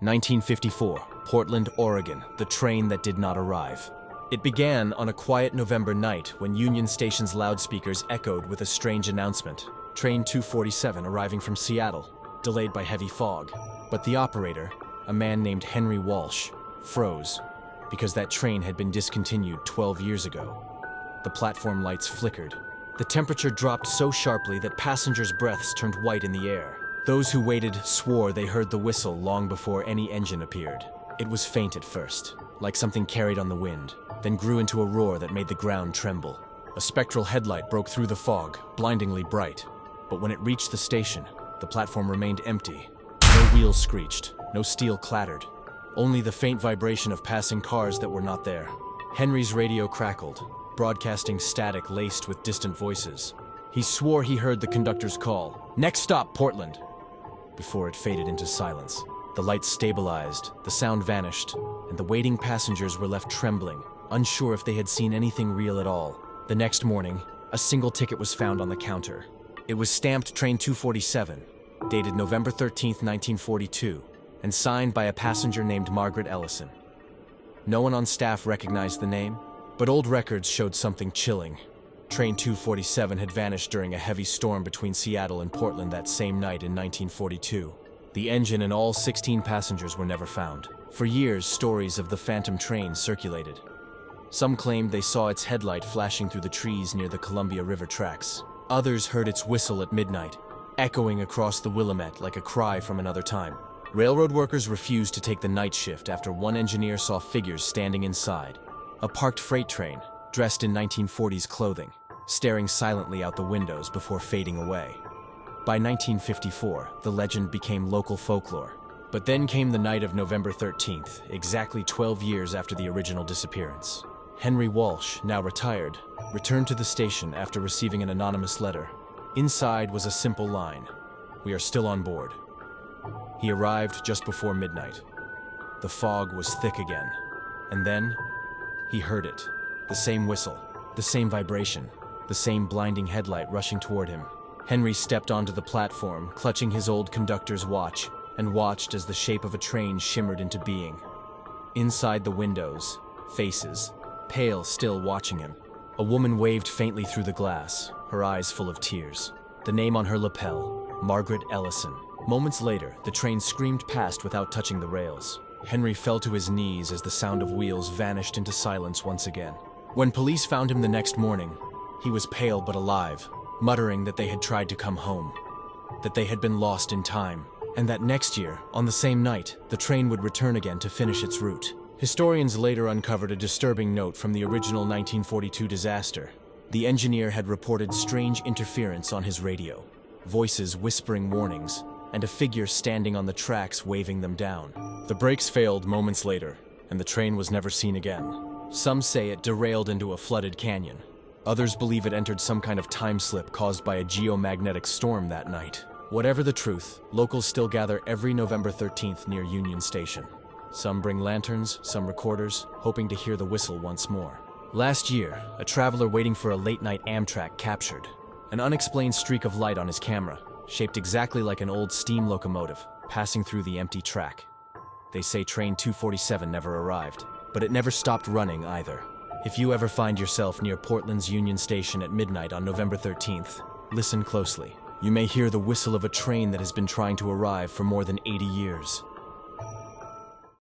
1954, Portland, Oregon, the train that did not arrive. It began on a quiet November night when Union Station's loudspeakers echoed with a strange announcement. Train 247 arriving from Seattle, delayed by heavy fog. But the operator, a man named Henry Walsh, froze because that train had been discontinued 12 years ago. The platform lights flickered. The temperature dropped so sharply that passengers' breaths turned white in the air. Those who waited swore they heard the whistle long before any engine appeared. It was faint at first, like something carried on the wind, then grew into a roar that made the ground tremble. A spectral headlight broke through the fog, blindingly bright. But when it reached the station, the platform remained empty. No wheels screeched, no steel clattered. Only the faint vibration of passing cars that were not there. Henry's radio crackled, broadcasting static laced with distant voices. He swore he heard the conductor's call, "Next stop, Portland," before it faded into silence. The lights stabilized, the sound vanished, and the waiting passengers were left trembling, unsure if they had seen anything real at all. The next morning, a single ticket was found on the counter. It was stamped Train 247, dated November 13, 1942, and signed by a passenger named Margaret Ellison. No one on staff recognized the name, but old records showed something chilling. Train 247 had vanished during a heavy storm between Seattle and Portland that same night in 1942. The engine and all 16 passengers were never found. For years, stories of the phantom train circulated. Some claimed they saw its headlight flashing through the trees near the Columbia River tracks. Others heard its whistle at midnight, echoing across the Willamette like a cry from another time. Railroad workers refused to take the night shift after one engineer saw figures standing inside. A parked freight train, dressed in 1940s clothing, staring silently out the windows before fading away. By 1954, the legend became local folklore. But then came the night of November 13th, exactly 12 years after the original disappearance. Henry Walsh, now retired, returned to the station after receiving an anonymous letter. Inside was a simple line, "We are still on board." He arrived just before midnight. The fog was thick again, and then he heard it. The same whistle, the same vibration, the same blinding headlight rushing toward him. Henry stepped onto the platform, clutching his old conductor's watch, and watched as the shape of a train shimmered into being. Inside the windows, faces, pale still watching him. A woman waved faintly through the glass, her eyes full of tears. The name on her lapel, Margaret Ellison. Moments later, the train screamed past without touching the rails. Henry fell to his knees as the sound of wheels vanished into silence once again. When police found him the next morning, he was pale but alive, muttering that they had tried to come home, that they had been lost in time, and that next year, on the same night, the train would return again to finish its route. Historians later uncovered a disturbing note from the original 1942 disaster. The engineer had reported strange interference on his radio, voices whispering warnings, and a figure standing on the tracks waving them down. The brakes failed moments later, and the train was never seen again. Some say it derailed into a flooded canyon. Others believe it entered some kind of time slip caused by a geomagnetic storm that night. Whatever the truth, locals still gather every November 13th near Union Station. Some bring lanterns, some recorders, hoping to hear the whistle once more. Last year, a traveler waiting for a late-night Amtrak captured an unexplained streak of light on his camera, shaped exactly like an old steam locomotive, passing through the empty track. They say Train 247 never arrived, but it never stopped running either. If you ever find yourself near Portland's Union Station at midnight on November 13th, listen closely. You may hear the whistle of a train that has been trying to arrive for more than 80 years.